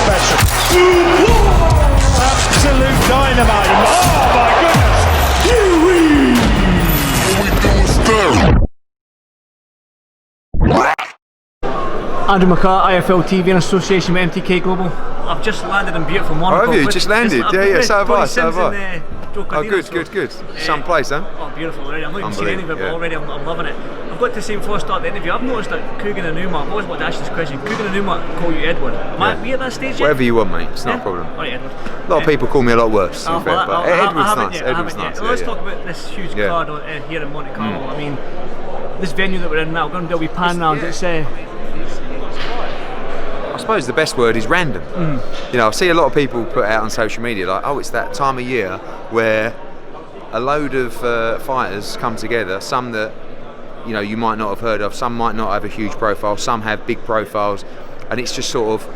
special. Absolute dynamite. Oh my goodness. Andrew McCART, IFL TV in association with MTK Global. I've just landed in beautiful Monaco. Oh, have you just landed? Yeah, so have I, so have I. Oh, good. Some place, huh? Oh, beautiful already. I'm not even seen any of it, but already I'm loving it. I've got to say before I start the interview, I've noticed that Coogan and Numa, I've always wanted to ask this question, Coogan and Numa call you Edward. Am I at that stage yet? Whatever you want, mate, it's not a problem. Alright, Edward. A lot of people call me a lot worse, to be fair, but Edward's nice. Edward's nice. Let's talk about this huge card here in Monte Carlo. I mean, this venue that we're in now, we're going to do a wee pan round. It's I suppose the best word is random. You know, I see a lot of people put out on social media like, oh, it's that time of year where a load of fighters come together, some that you might not have heard of, some might not have a huge profile, some have big profiles, and it's just sort of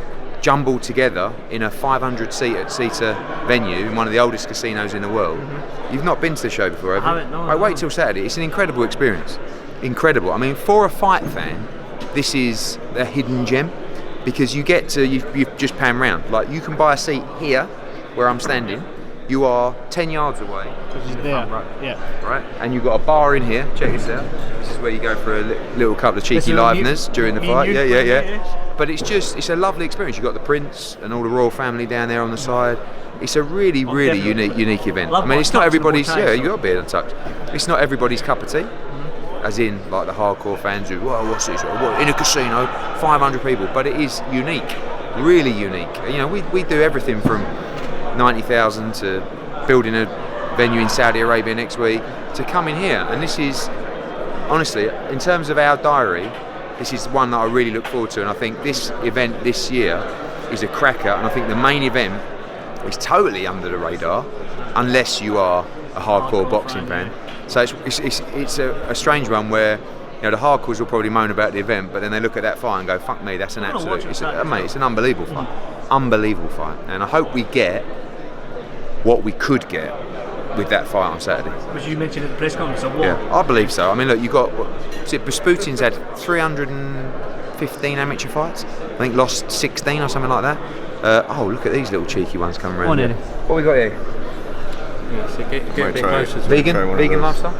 jumbled together in a 500-seater venue in one of the oldest casinos in the world. You've not been to the show before, have you? I haven't, no. Wait till Saturday. It's an incredible experience. Incredible. I mean, for a fight fan, this is a hidden gem. Because you get to, you've just pan round. Like, you can buy a seat here, where I'm standing. You are 10 yards away. There, right? And you've got a bar in here, check this out. This is where you go for a little couple of cheeky liveners during the fight. Yeah. But it's a lovely experience. You've got the Prince and all the royal family down there on the side. It's a really unique event. I mean, it's not everybody's, you got to be untouched. It's not everybody's cup of tea. As in, like the hardcore fans who, well, what's this? What, in a casino, 500 people, but it is unique, really unique. You know, we do everything from 90,000 to building a venue in Saudi Arabia next week to coming here, and this is, honestly, in terms of our diary, this is one that I really look forward to, and I think this event this year is a cracker, and I think the main event is totally under the radar, unless you are a hardcore boxing fan. So it's a strange one where the hardcores will probably moan about the event, but then they look at that fight and go, "Fuck me, that's an absolute." It's an unbelievable fight, unbelievable fight, and I hope we get what we could get with that fight on Saturday. Which you mentioned at the press conference. Yeah, I believe so. I mean, look, you got Rasputin's had 315 amateur fights. I think lost 16 or something like that. Oh, look at these little cheeky ones coming around. What we got here? Yeah, so get a bit closer to vegan lifestyle.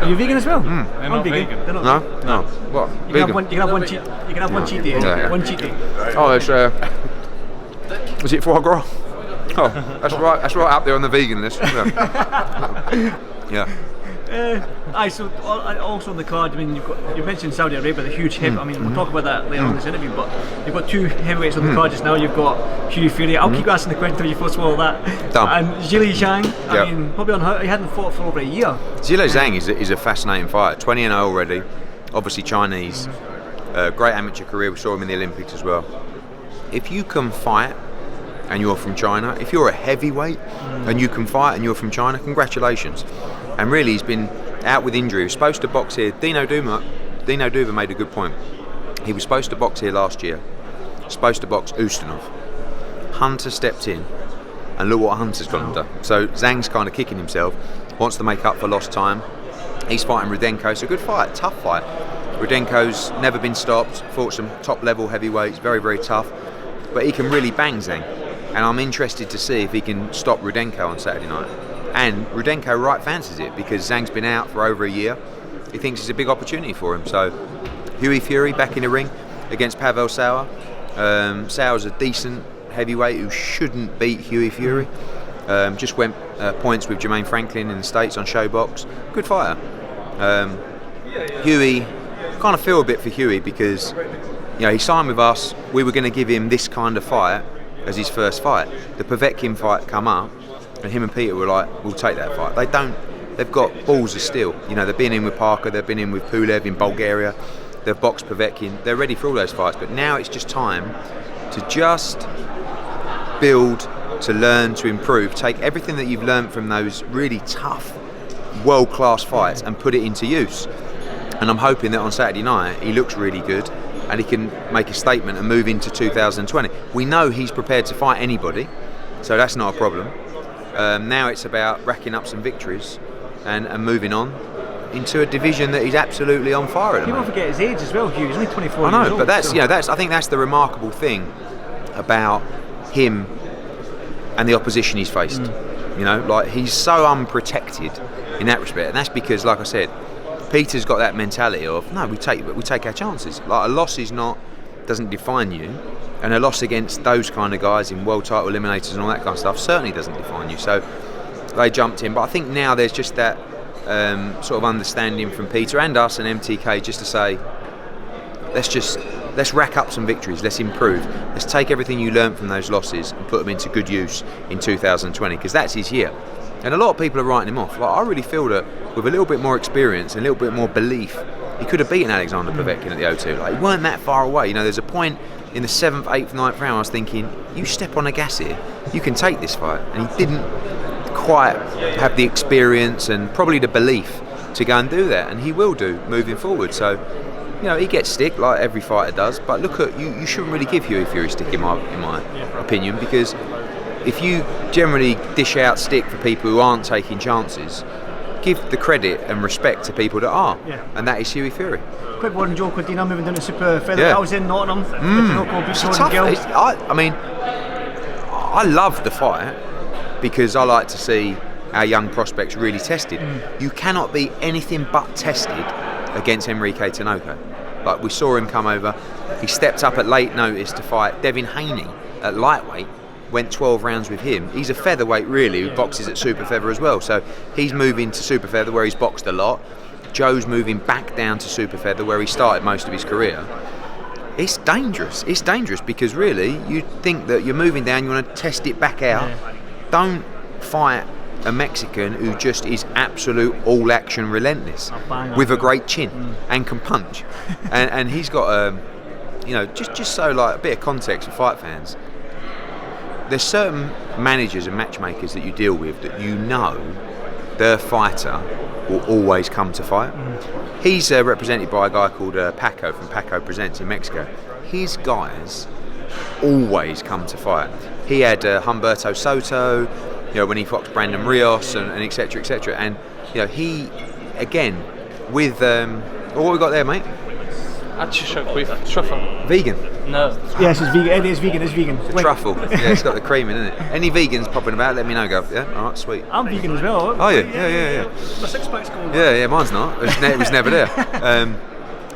Are you vegan as well? I'm vegan. No. What? You can have one cheat. You can have one cheat day. One cheat day. Oh, it's was it foie gras? Oh, that's right. That's right up there on the vegan list. Yeah. So also on the card, I mean, you mentioned Saudi Arabia, the huge hit. I mean, we'll talk about that later on in this interview, but you've got two heavyweights on the card just now. You've got Hughie Fury. I'll keep asking the question until you first swallow that. Done. And Zhilei Zhang. I mean, probably he hadn't fought for over a year. Zhilei Zhang is a fascinating fighter. 20-0 already. Obviously Chinese. Great amateur career. We saw him in the Olympics as well. If you can fight and you're from China, if you're a heavyweight and you can fight and you're from China, congratulations. And really, he's been out with injury. He was supposed to box here. Dino Duva made a good point. He was supposed to box here last year. Supposed to box Ustinov. Hunter stepped in, and look what Hunter's gone and done. So Zhang's kind of kicking himself, wants to make up for lost time. He's fighting Rudenko. It's a good fight, tough fight. Rudenko's never been stopped, fought some top-level heavyweights, very, very tough. But he can really bang Zhang. And I'm interested to see if he can stop Rudenko on Saturday night. And Rudenko right fancies it because Zhang's been out for over a year. He thinks it's a big opportunity for him. So Hughie Fury back in the ring against Pavel Sauer. Sauer's a decent heavyweight who shouldn't beat Hughie Fury. Just went points with Jermaine Franklin in the States on Showbox. Good fighter. Hughie, kind of feel a bit for Hughie because he signed with us. We were going to give him this kind of fight as his first fight. The Povetkin fight come up, and him and Peter were like, "We'll take that fight." They've got balls of steel. They've been in with Parker, they've been in with Pulev in Bulgaria, they've boxed Povetkin. They're ready for all those fights. But now it's just time to just build, to learn, to improve. Take everything that you've learned from those really tough, world-class fights and put it into use. And I'm hoping that on Saturday night he looks really good and he can make a statement and move into 2020. We know he's prepared to fight anybody, so that's not a problem. Now it's about racking up some victories and moving on into a division that is absolutely on fire at the moment. People forget his age as well, Hugh. He's only 24 years old. I know, but that's I think that's the remarkable thing about him and the opposition he's faced. You know, like he's so unprotected in that respect, and that's because, like I said, Peter's got that mentality of no, we take our chances. Like a loss doesn't define you, and a loss against those kind of guys in world title eliminators and all that kind of stuff certainly doesn't define you. So they jumped in, but I think now there's just that sort of understanding from Peter and us and MTK just to say, let's rack up some victories, let's improve, let's take everything you learned from those losses and put them into good use in 2020, because that's his year. And a lot of people are writing him off. Like, I really feel that with a little bit more experience and a little bit more belief, he could have beaten Alexander Povetkin at the O2. Like, he weren't that far away. You know, there's a point in the 7th, 8th, 9th round I was thinking, you step on the gas here, you can take this fight. And he didn't quite have the experience and probably the belief to go and do that, and he will do moving forward. So, you know, he gets stick like every fighter does, but look at you shouldn't really give Hughie Fury stick in my opinion, because if you generally dish out stick for people who aren't taking chances, give the credit and respect to people that are, and that is Hughie Fury. Quick one, Joe Cordina moving down to super featherweight. I was in Nottingham. It's tough. I mean, I love the fight because I like to see our young prospects really tested. You cannot be anything but tested against Enrique Tinoco. Like, we saw him come over, he stepped up at late notice to fight Devin Haney at lightweight, went 12 rounds with him. He's a featherweight really, who boxes at super feather as well, so he's moving to super feather where he's boxed a lot. Joe's moving back down to super feather where he started most of his career. It's dangerous because really you think that you're moving down, you want to test it back out. Don't fight a Mexican who just is absolute all action relentless with a great chin and can punch. and he's got you know, just so like a bit of context for fight fans, there's certain managers and matchmakers that you deal with that you know their fighter will always come to fight. He's represented by a guy called Paco from Paco Presents in Mexico. His guys always come to fight. He had Humberto Soto, you know, when he fought Brandon Rios and et cetera, et cetera. And, you know, he, again, with, what we got there, mate? Artichoke with truffle. Vegan? No. Yes, it's vegan. It's vegan. The truffle. Yeah, it's got the cream in it. Any vegans popping about, let me know, Gov. Yeah? Alright, sweet. I'm vegan as well. Oh, yeah. My six-pack's going. Yeah, mine's not. It was never there.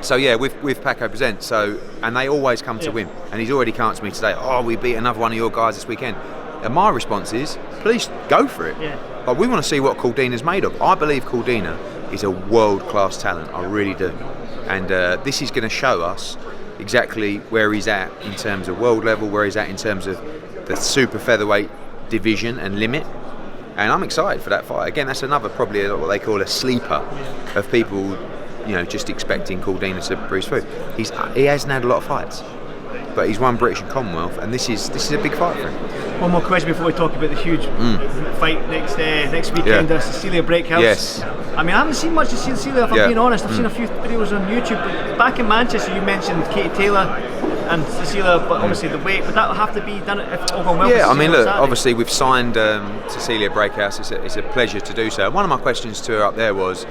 So yeah, with Paco Presents, so, and they always come to win. And he's already come to me today, we beat another one of your guys this weekend. And my response is, please go for it. Like, we want to see what Cordina's made of. I believe Cordina is a world-class talent, I really do. And this is going to show us exactly where he's at in terms of world level, where he's at in terms of the super featherweight division and limit. And I'm excited for that fight. Again, that's another probably what they call a sleeper of people, you know, just expecting Cordina to breeze through. He hasn't had a lot of fights, but he's won British and Commonwealth, and this is a big fight for him. One more question before we talk about the huge fight next weekend. Cecilia Breakhouse. Yes. I mean, I haven't seen much of Cecilia, if I'm being honest. I've seen a few videos on YouTube. But back in Manchester, you mentioned Katie Taylor and Cecilia, but obviously the weight. Would that have to be done if all going well? Yeah, I mean, look, obviously we've signed Cecilia Breakhouse. It's a pleasure to do so. And one of my questions to her up there was,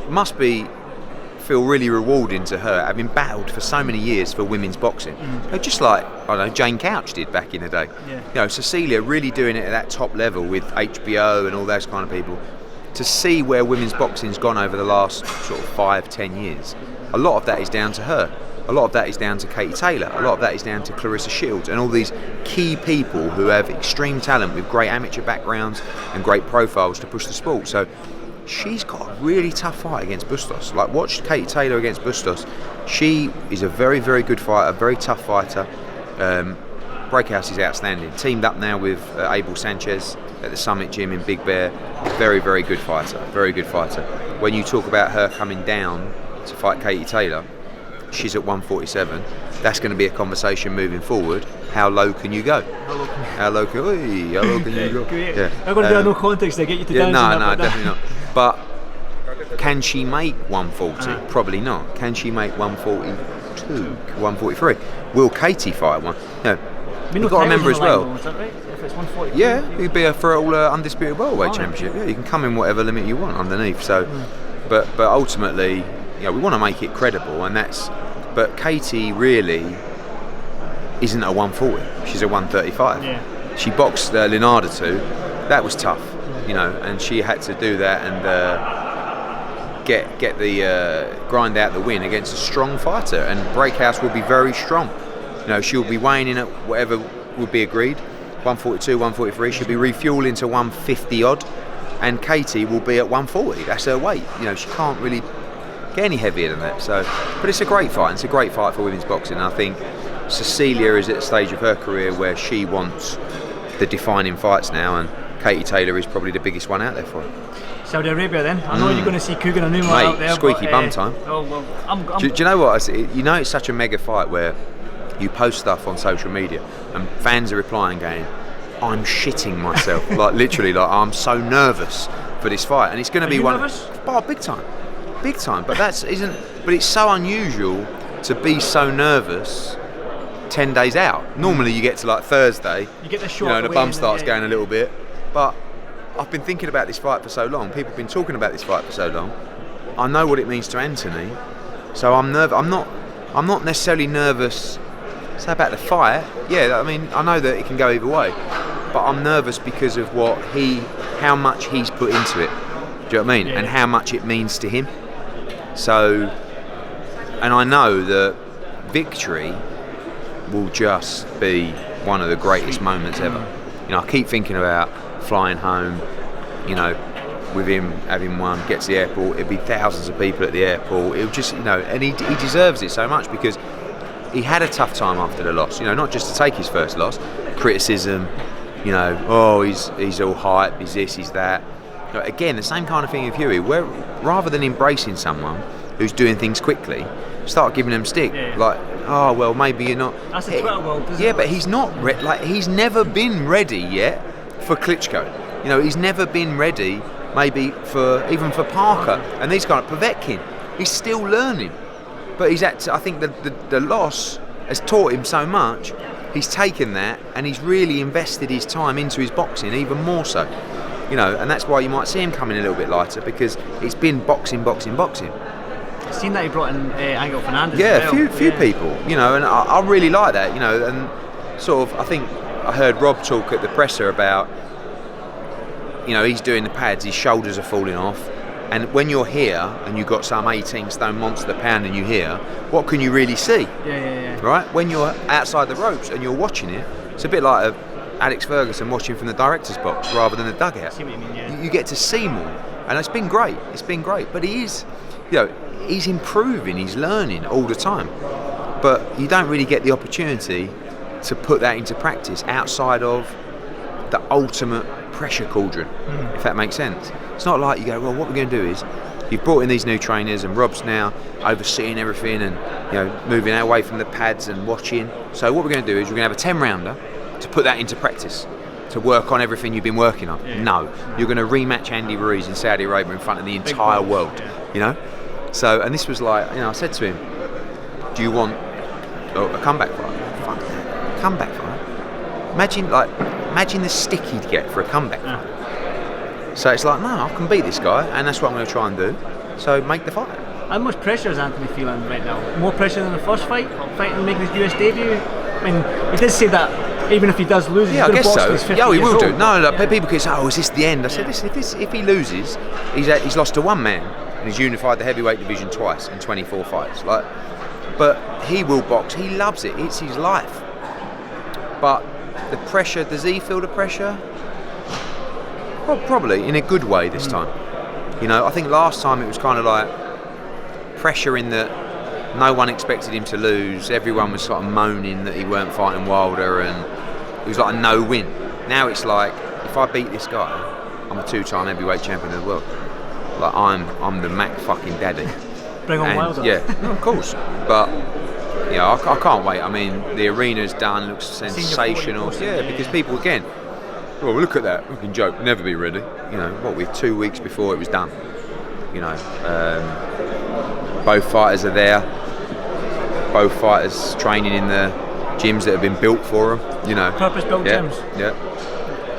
must feel really rewarding to her, having battled for so many years for women's boxing. You know, just like, I don't know, Jane Couch did back in the day. You know, Cecilia really doing it at that top level with HBO and all those kind of people. To see where women's boxing's gone over the last sort of 5-10 years, a lot of that is down to her. A lot of that is down to Katie Taylor. A lot of that is down to Clarissa Shields and all these key people who have extreme talent with great amateur backgrounds and great profiles to push the sport. So she's got a really tough fight against Bustos. Like, watch Katie Taylor against Bustos. She is a very, very good fighter, very tough fighter. Breakhouse is outstanding. Teamed up now with Abel Sanchez at the Summit Gym in Big Bear. Very, very good fighter. Very good fighter. When you talk about her coming down to fight Katie Taylor, she's at 147. That's going to be a conversation moving forward. How low can you go? How low can you go? Yeah. I'm going to do no context to get you to dance. No, definitely not. But can she make 140? Probably not. Can she make 142, 143? Will Katie fight one? No. You've got to remember as well. Is that right? If it's 142? Yeah, you'd be for all undisputed welterweight championship. Yeah, you can come in whatever limit you want underneath. So, but ultimately, you know, we want to make it credible, and that's. But Katie really isn't a 140. She's a 135. Yeah. She boxed Linarda too. That was tough, you know, and she had to do that and get the grind out the win against a strong fighter. And Breakhouse will be very strong. You know, she'll be weighing in at whatever would be agreed. 142, 143. She'll be refueling to 150 odd, and Katie will be at 140. That's her weight. You know, she can't really get any heavier than that. So, but it's a great fight. It's a great fight for women's boxing. And I think Cecilia is at a stage of her career where she wants the defining fights now, and Katie Taylor is probably the biggest one out there for her. Saudi Arabia then. I know you're going to see Kugan and Numa Mate, out there. squeaky bum time. Oh well, I'm Do you know what? You know, it's such a mega fight where you post stuff on social media and fans are replying going, I'm shitting myself. Like literally, like I'm so nervous for this fight, and it's going to be one. Nervous? Oh, big time. But that's isn't. But it's so unusual to be so nervous 10 days out. Normally you get to like Thursday, you get the short, you know, the bum starts going a little bit. But I've been thinking about this fight for so long. People have been talking about this fight for so long. I know what it means to Anthony, so I'm nervous. I'm not necessarily nervous. So about the fight, yeah. I mean, I know that it can go either way, but I'm nervous because of how much he's put into it. Do you know what I mean? Yeah. And how much it means to him. So, and I know that victory will just be one of the greatest moments ever. You know, I keep thinking about flying home, you know, with him having won, get to the airport, it'd be thousands of people at the airport. It'll just, you know, and he deserves it so much because he had a tough time after the loss, you know, not just to take his first loss, criticism, you know, oh, he's all hype, he's this, he's that. But again, the same kind of thing with Huey, where rather than embracing someone who's doing things quickly, start giving them stick. Yeah. Like, oh, well, maybe you're not. That's the Twitter world, isn't it? Yeah, but he's not, he's never been ready yet for Klitschko. You know, he's never been ready maybe even for Parker and these kind of Povetkin. He's still learning. But I think the loss has taught him so much. He's taken that and he's really invested his time into his boxing even more so. You know, and that's why you might see him coming a little bit lighter because it's been boxing. I've seen that he brought in Angel Fernandez. Yeah, as well. few people. You know, and I really like that. You know, and sort of I think I heard Rob talk at the presser about, you know, he's doing the pads, his shoulders are falling off. And when you're here and you've got some 18 stone monster pounding you here, what can you really see? Yeah. Right? When you're outside the ropes and you're watching it, it's a bit like Alex Ferguson watching from the director's box rather than the dugout. I see what you mean, yeah. You get to see more. And it's been great. But he is, you know, he's improving, he's learning all the time. But you don't really get the opportunity to put that into practice outside of the ultimate pressure cauldron, if that makes sense. It's not like you go, well, what we're going to do is you've brought in these new trainers and Rob's now overseeing everything and, you know, moving away from the pads and watching. So what we're going to do is we're going to have a 10-rounder to put that into practice, to work on everything you've been working on. Yeah. No, you're going to rematch Andy Ruiz in Saudi Arabia in front of the entire world, you know? So, and this was like, you know, I said to him, do you want a comeback fight? Fuck that. Comeback fight? Imagine the stick he'd get for a comeback fight. So it's like, no, I can beat this guy, and that's what I'm going to try and do. So make the fight. How much pressure is Anthony feeling right now? More pressure than the first fight, fighting making his US debut? I mean, he did say that even if he does lose, yeah, I guess so. Yeah, he will do. No, yeah. People can say, oh, is this the end? I said, listen, if he loses, he's lost to one man, and he's unified the heavyweight division twice in 24 fights. But he will box. He loves it. It's his life. But the pressure, does he feel the pressure? Well, probably in a good way this time. You know, I think last time it was kind of like pressure in that no one expected him to lose. Everyone was sort of moaning that he weren't fighting Wilder, and it was like a no-win. Now it's like, if I beat this guy, I'm a 2-time heavyweight champion of the world. Like I'm the Mac fucking daddy. Bring on Wilder. Yeah, of course. But yeah, I can't wait. I mean, the arena's done, looks sensational. Yeah, because people again. Well, look at that fucking joke. Never be ready. You know, what, we're 2 weeks before it was done. You know, both fighters are there. Both fighters training in the gyms that have been built for them. You know, purpose-built gyms. Yeah.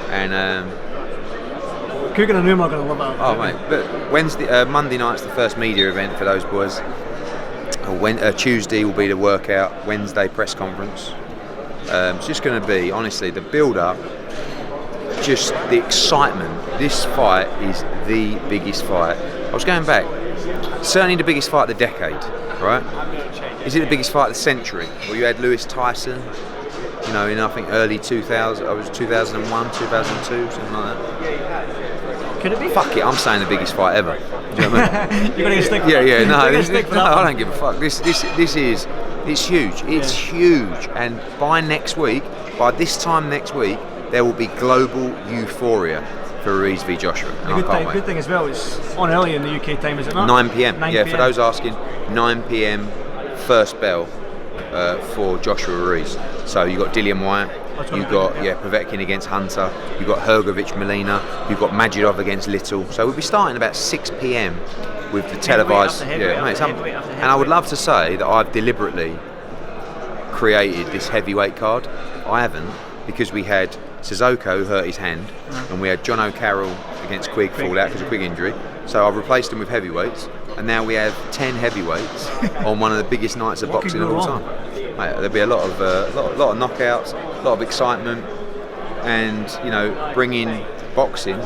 And Kugan and Numa are going to love it. Oh mate, but Monday night's the first media event for those boys. Tuesday will be the workout. Wednesday press conference. It's just going to be, honestly, the build-up, just the excitement. This fight is the biggest fight. I was going back, certainly the biggest fight of the decade, right? Is it the biggest fight of the century? Well, you had Lewis Tyson, you know, in I think early 2000, I was 2001, 2002, something like that. Could it be? Fuck it, I'm saying the biggest fight ever. Do you know what I mean? You're going to stick. No, I I don't give a fuck. This is, it's huge. It's huge, and by this time next week, there will be global euphoria for Ruiz v Joshua. And Good thing as well, it's on early in the UK time, is it not? 9 p.m. 9 yeah, p.m. for those asking, 9 p.m. first bell for Joshua Ruiz. So you've got Dillian White, you've got Povetkin against Hunter, you've got Hrgovic Molina, you've got Majidov against Little. So we'll be starting about 6 p.m. with the televised. And I would love to say that I've deliberately created this heavyweight card. I haven't, because we had Sissoko hurt his hand, and we had John O'Carroll against Quigg fall out because of Quigg injury. So I've replaced them with heavyweights, and now we have 10 heavyweights on one of the biggest nights of boxing of all time. Mate, there'll be a lot of knockouts, a lot of excitement, and you know, bringing boxing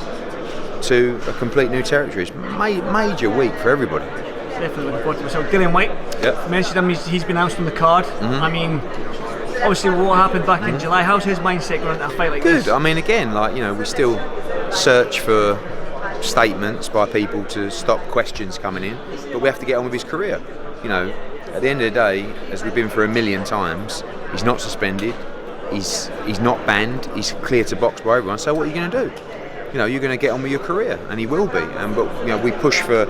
to a complete new territory. It's major week for everybody. Definitely looking forward to it. So Dillian White, you mentioned him, he's been announced on the card. I mean, obviously what happened back in July, how's his mindset going into a fight like this? Good. I mean, again, like, you know, we still search for statements by people to stop questions coming in, but we have to get on with his career. You know, at the end of the day, as we've been for a million times, he's not suspended, he's not banned, he's clear to box by everyone. So what are you going to do? You know, you're going to get on with your career, and he will be. But you know, we push for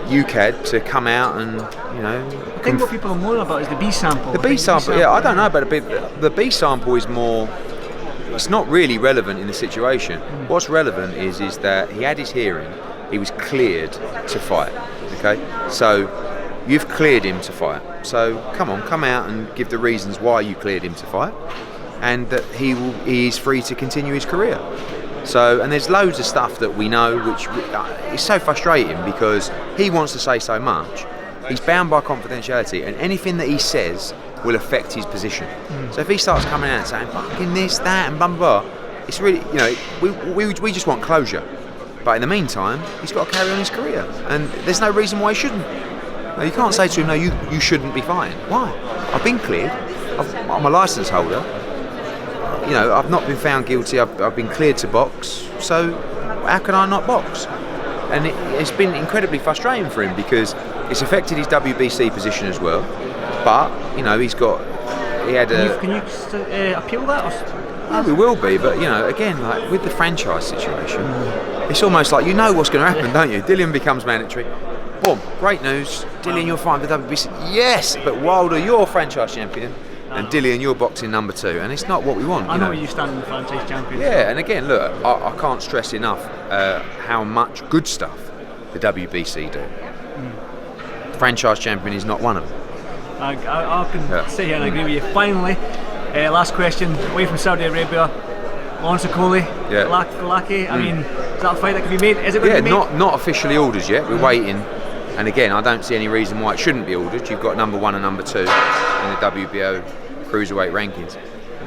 UCAD to come out and, you know. I think what people are more about is the B sample. The B sample, I don't know, but the B sample is more. It's not really relevant in the situation. What's relevant is that he had his hearing, he was cleared to fight. Okay, so you've cleared him to fight. So come out and give the reasons why you cleared him to fight, and that he is free to continue his career. So, and there's loads of stuff that we know, which is so frustrating because he wants to say so much. He's bound by confidentiality, and anything that he says will affect his position. So if he starts coming out and saying fucking this, that, and blah blah blah, it's really, you know, we just want closure. But in the meantime, he's got to carry on his career, and there's no reason why he shouldn't. Now, you can't say to him, no, you shouldn't be fighting. Why? I've been cleared. I'm a licence holder. You know, I've not been found guilty. I've been cleared to box. So how can I not box? And it's been incredibly frustrating for him because it's affected his WBC position as well. But you know, Can you appeal that? Yeah, we will be. But you know, again, like with the franchise situation, it's almost like you know what's going to happen, don't you? Dillian becomes mandatory. Boom! Great news. Dillian, you're fighting for WBC. Yes, but Wilder, you're franchise champion. And Dillian, you're boxing number 2, and it's not what we want. I know you stand in the franchise champion. Yeah, and again, look, I can't stress enough how much good stuff the WBC do. Franchise champion is not one of them. I can sit here and agree with you. Finally, last question, away from Saudi Arabia, Lawrence Okoli, Glaki. I mean, is that a fight that can be made? Is it going to be made? Not officially ordered yet. We're waiting. And again, I don't see any reason why it shouldn't be ordered. You've got number 1 and number 2 in the WBO cruiserweight rankings.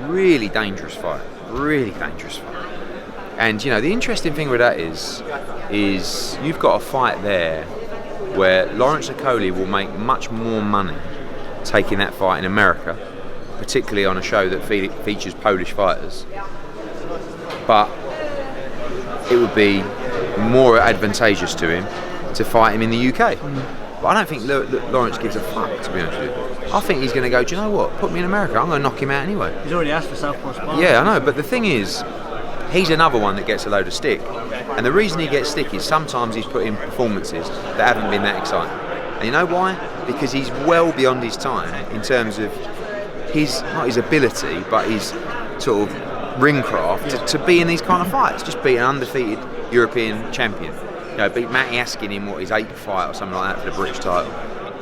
Really dangerous fight. And you know, the interesting thing with that is you've got a fight there where Lawrence Okoli will make much more money taking that fight in America, particularly on a show that features Polish fighters. But it would be more advantageous to him to fight him in the UK. But I don't think Lawrence gives a fuck, to be honest with you. I think he's going to go, do you know what, put me in America, I'm going to knock him out anyway. He's already asked for Southpaw Sparring. Yeah, I know, but the thing is, he's another one that gets a load of stick. And the reason he gets stick is sometimes he's put in performances that haven't been that exciting. And you know why? Because he's well beyond his time in terms of not his ability, but his sort of ring craft to be in these kind of fights. Just be an undefeated European champion. You know, beat Matty Askin in his 8th fight or something like that for the British title.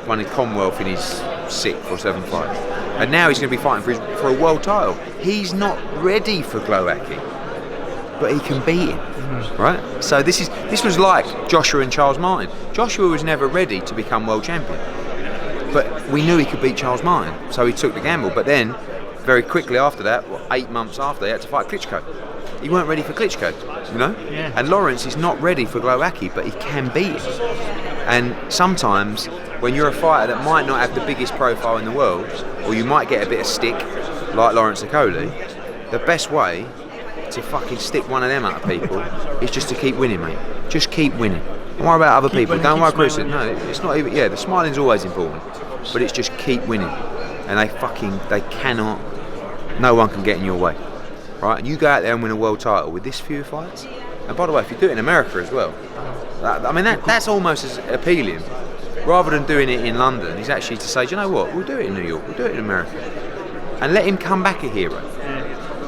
Won his Commonwealth in his 6th or 7th fight. And now he's going to be fighting for a world title. He's not ready for Glowacki, but he can beat him, right? So this was like Joshua and Charles Martin. Joshua was never ready to become world champion, but we knew he could beat Charles Martin, so he took the gamble. But then very quickly after that, 8 months after, he had to fight Klitschko. He weren't ready for Klitschko, you know? Yeah. And Lawrence is not ready for Glowacki, but he can beat him. And sometimes, when you're a fighter that might not have the biggest profile in the world, or you might get a bit of stick, like Lawrence Okoli, the best way to fucking stick one of them out of people is just to keep winning, mate. Just keep winning. Don't worry about other people. Winning, Don't worry about smiling. No, it's not even. Yeah, the smiling's always important, but it's just keep winning. And they cannot. No one can get in your way, right? And you go out there and win a world title with this few fights. And by the way, if you do it in America as well, I mean that's almost as appealing. Rather than doing it in London, is actually to say, do you know what? We'll do it in New York. We'll do it in America, and let him come back a hero.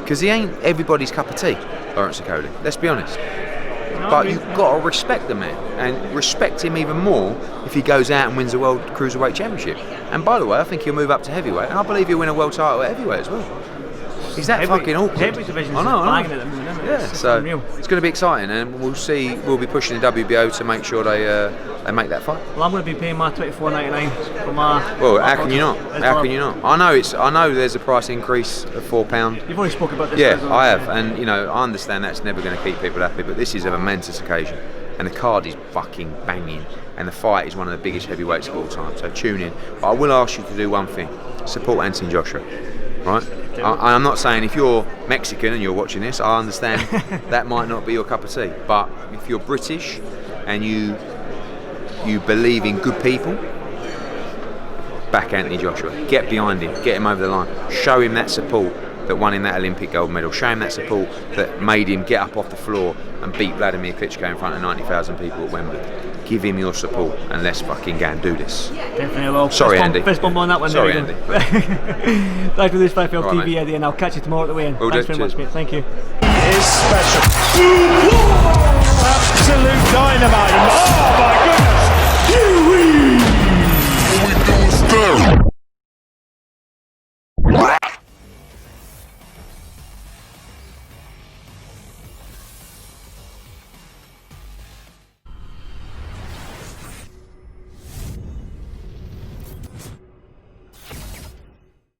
Because he ain't everybody's cup of tea, Lawrence Okoli. Let's be honest. But you've got to respect the man, and respect him even more if he goes out and wins the World Cruiserweight Championship. And by the way, I think he'll move up to heavyweight, and I believe he'll win a world title at heavyweight as well. He's that fucking awkward. Heavyweight division is I know. banging at the moment, isn't it? Yeah, It's so unreal. it's going to be exciting, and we'll see. We'll be pushing the WBO to make sure they make that fight. Well, I'm going to be paying my $24.99 for my. Well, how can you not? As How well. can you not? I know there's a price increase of £4. You've already spoken about this. Yeah, as well, I have, so- and you know, I understand that's never going to keep people happy, but this is a momentous occasion, and the card is fucking banging, and the fight is one of the biggest heavyweights of all time. So tune in. But I will ask you to do one thing: support Anthony Joshua, right? I'm not saying if you're Mexican and you're watching this, I understand that might not be your cup of tea. But if you're British and you believe in good people, back Anthony Joshua. Get behind him. Get him over the line. Show him that support that won him that Olympic gold medal. Show him that support that made him get up off the floor and beat Vladimir Klitschko in front of 90,000 people at Wembley. Give him your support and let's fucking go and do this. Definitely will. Sorry, Andy. Fist bump on that one. Sorry, there we Andy. go. Thanks for this Fight Film All right, TV, mate. Eddie, and I'll catch you tomorrow at the weigh-in. Will Thanks do. very much, Cheers. mate. Thank you. Is special. Absolute dynamite. Oh